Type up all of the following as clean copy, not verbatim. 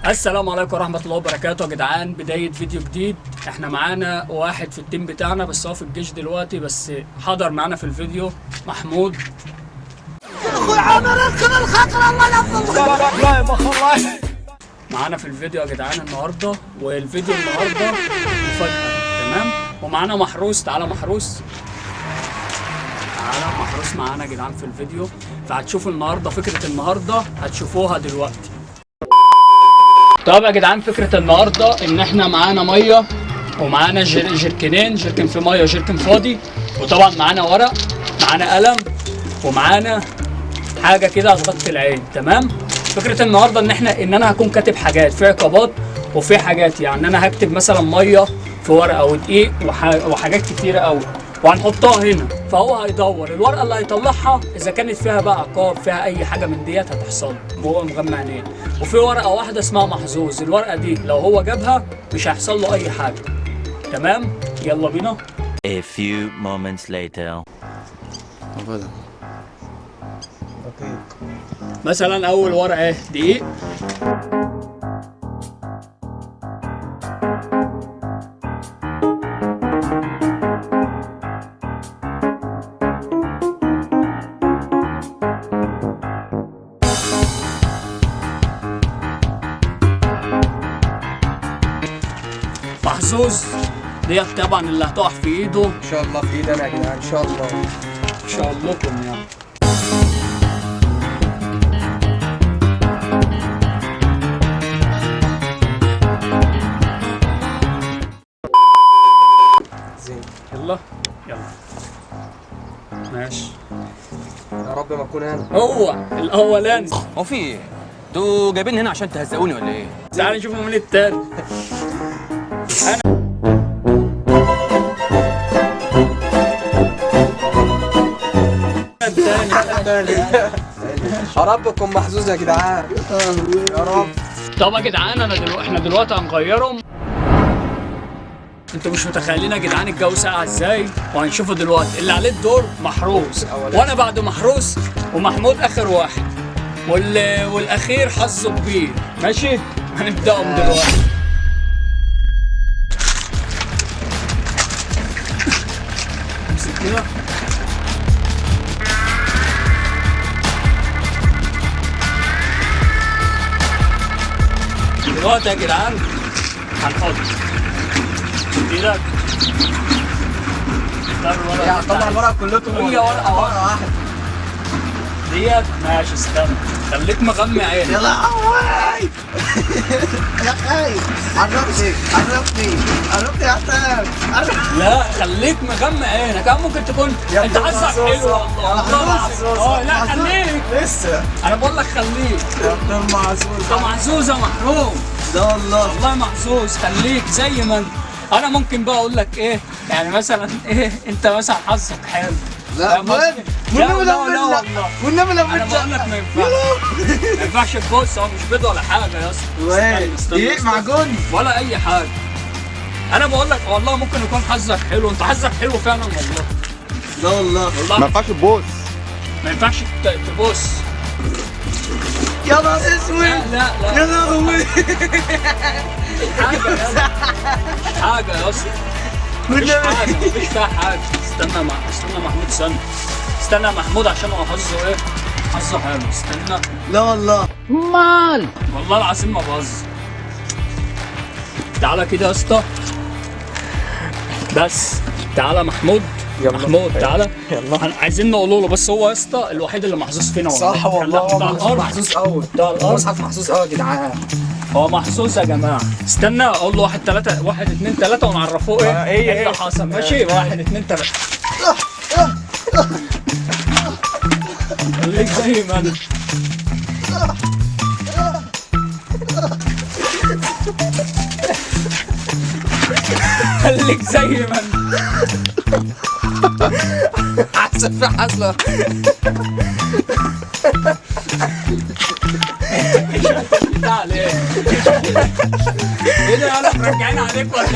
السلام عليكم ورحمة الله وبركاته يا جدعان. بداية فيديو جديد. احنا معانا واحد في التيم بتاعنا بس هو في الجيش دلوقتي، بس حضر معانا في الفيديو. محمود اخوي عامر اركب الخطر الله ينفض. لا يا الله معانا في الفيديو يا جدعان النهارده، والفيديو النهارده مفاجأة. تمام. ومعانا محروس. تعالى محروس، تعالى محروس معانا يا جدعان في الفيديو. فهتشوفوا النهارده فكرة النهارده هتشوفوها دلوقتي. طب يا جدعان فكرة النهارده ان احنا معانا ميه ومعانا جركنين، جركن في ميه وجركن فاضي، وطبعا معانا ورق، معانا قلم، ومعانا حاجه كده هتغطي العين. تمام. فكرة النهارده ان انا هكون كاتب حاجات في عقابات وفي حاجات، يعني انا هكتب مثلا ميه في ورقه ودقيق وحاجات كتيره قوي، وهنحطها هنا. فهو هيدور الورقه اللي هيطلعها اذا كانت فيها بقى عقاب، فيها اي حاجه من ديت هتحصل وهو مغمى عينيه. وفي ورقه واحده اسمها محظوظ، الورقه دي لو هو جابها مش هيحصل له اي حاجه. تمام. يلا بينا. A few moments later. مثلا اول ورقه اهي دقيق، محظوظ ديت طبعا اللي هتقع في ايده ان شاء الله في ايدي انا يا جدعان، ان شاء الله ان شاء الله لكم يعني. زين. يلا يلا ماشي. يا رب ما اكون انا. هو الاولاني. هو في ايه؟ انتوا جايبين هنا عشان تهزقوني ولا ايه؟ تعال نشوفه مين التاني. يا رب اكون محظوظ يا جدعان، يا رب. طب يا جدعان احنا دلوقتي هنغيرهم. انتوا مش متخيلين يا جدعان الجو ساقع ازاي، وهنشوفه دلوقتي. اللي عليه الدور محروس، وانا بعد محروس، ومحمود اخر واحد، والاخير حظه كبير. ماشي. هنبداهم دلوقتي. امسك كده. دلوقتي يا جدعان هنحط ايدك. يا طلع الورق كلته هي ورقه واحده ديت. ماشي استنى، خليك مغمي عينك. يا لهوي يا اخي عرفني يا حسام. لا خليك مغمي عينك. ممكن تكون يا انت ابن حظك المحظوظ. حلو يا والله. لا خليك، لسه انا بقول لك خليك. يا ابن المحظوظ انت محظوظ يا محروم، ده والله. والله محظوظ. خليك زي ما انت. انا ممكن بقى اقول لك ايه، يعني مثلا ايه، انت مثلا حظك حلو. لا والنبي لا والله، والنبي انا بقول لك ما ينفعش. ما ينفعش تبص، هو مش بيض ولا حاجه يا اسطى. ايه معجون ولا اي حاجه. انا بقول لك والله ممكن يكون حظك حلو. انت حظك حلو فعلا والله. لا والله والله ما ينفعش تبوس. ما ينفعش تبص. يا نهار اسود. لا يا لهوي. حاجه يا اسطى، حاجه يا اسطى، مفيش حاجه، مفيش فيها حاجه. استنى محمود، استنى محمود عشان هو حظه ايه، حظه حلو. استنى. لا والله والله العظيم ما بهزر. تعالى كده يا اسطى، بس تعالى محمود. محمود تعالى. يلا عايزين نقول له، بس هو يا اسطى الوحيد اللي محظوظ فينا والله. صح والله. بتاع الارض محظوظ قوي، بتاع الارض مصحف محظوظ قوي يا جدعان. هو محظوظ يا جماعه. استنى اقول له 1 2 3 ونعرفوه ايه اللي حصل. ماشي. 1 2 3. خليك زي ما انا. خليك زي ما انت. حاسب في حصله. تعال ايه ده؟ انا مرجعين عليك ولا؟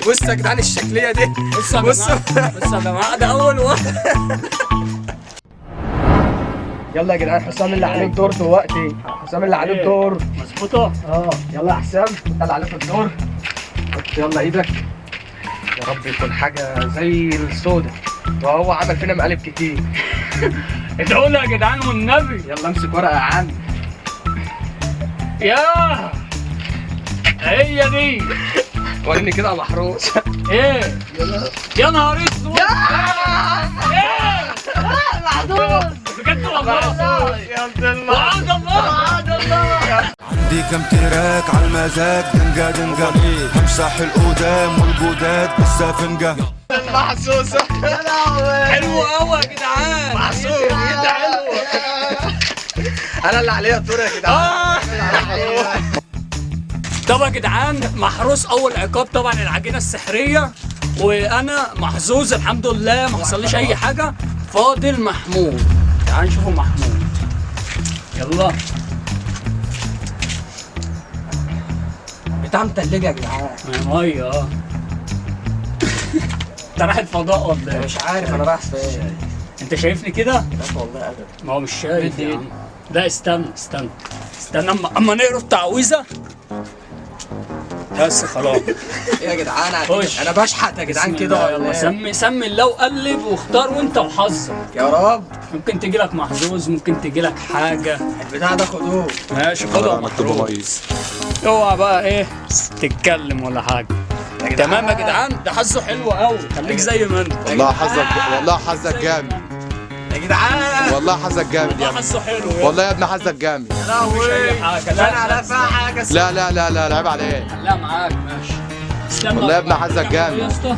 بصوا يا جدعان الشكليه دي. بصوا يا جماعه ده اول واحد. يلا يا جدعان، حسام اللي عليه الدور دلوقتي، حسام اللي عليه الدور. مظبوطه. يلا يا حسام، يلا عليك الدور. حط يلا ايدك. يا رب يكون حاجة زي السودا، وهو عمل فينا مقالب كتير. ادعوا لي يا جدعان والنبي. يلا امسك ورقة يا عم. يا هي دي. وريني كده يا محروس. ايه يا نهار اسود. ايه محروس بجد والله. يا عبد الله. وعد الله. عندي كم تراك على المزاج دنقا دنقا همسح القدام والجداد بالسفنجة محسوسة. يا لهوي. حلو قوي يا جدعان. محسوس كده حلو. انا اللي عليا الدور يا جدعان. طب يا جدعان محروس اول عقاب طبعا العجينه السحريه، وانا محظوظ الحمد لله ما حصليش اي حاجه. فاضل محمود. تعال نشوفوا محمود. يلا. بتاع متلجة يا جدعان. ميه انت رايح الفضاء ولا ايه؟ مش عارف انا رايح فين. انت شايفني كده؟ لا والله ابدا. ما هو مش شايف يا عم. لا استنى اما نقرا التعويذه. بس خلاص. ايه يا جدعان؟ خش. انا بشحت يا جدعان بسم كده الله، ولا يلا إيه؟ سمي الله وقلب واختار وانت وحظك. يا رب. ممكن تجي لك محظوظ، ممكن تجي لك حاجه. البتاع ده خدوه. ماشي خدها محظوظ. اوعى بقى ايه تتكلم ولا حاجه. تمام يا جدعان، ده حظه حلو قوي. خليك زي ما انت. والله حظك جامد. يا جدعان والله حظك جامد يا والله ابني. حظه حلو يا والله يا ابني حظك جامد. يا لهوي. مش أي حاجة. لا، انا على فيها حاجه. لا عيب عليك. لا معاك ماشي. استنى والله يا ابني حظك جامد. يا اسطى.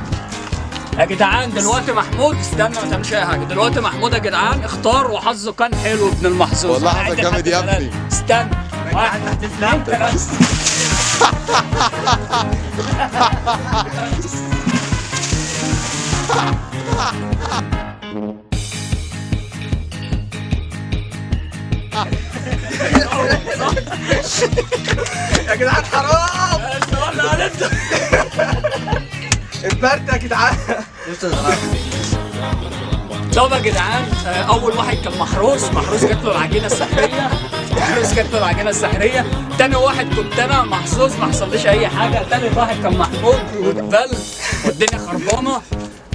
يا جدعان دلوقتي محمود استنى ما تعملش اي حاجه. دلوقتي محمود يا جدعان اختار وحظه كان حلو ابن المحظوظ. والله حظك عد جامد يا لحد ابني. ثلاثة. استنى. واحد اتنين تلاته. يا جدعان حرام. استنى عليك. البرد يا جدعان. طب يا جدعان اول واحد كان محروس جات له العجينه السحريه. تاني واحد كنت انا محظوظ ما حصليش اي حاجه. تالت واحد كان محمود واتبل والدنيا خربانه.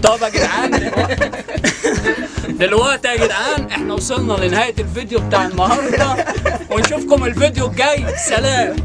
طب يا جدعان دلوقتي يا جدعان احنا وصلنا لنهايه الفيديو بتاع النهارده، ونشوفكم الفيديو الجاي. سلام.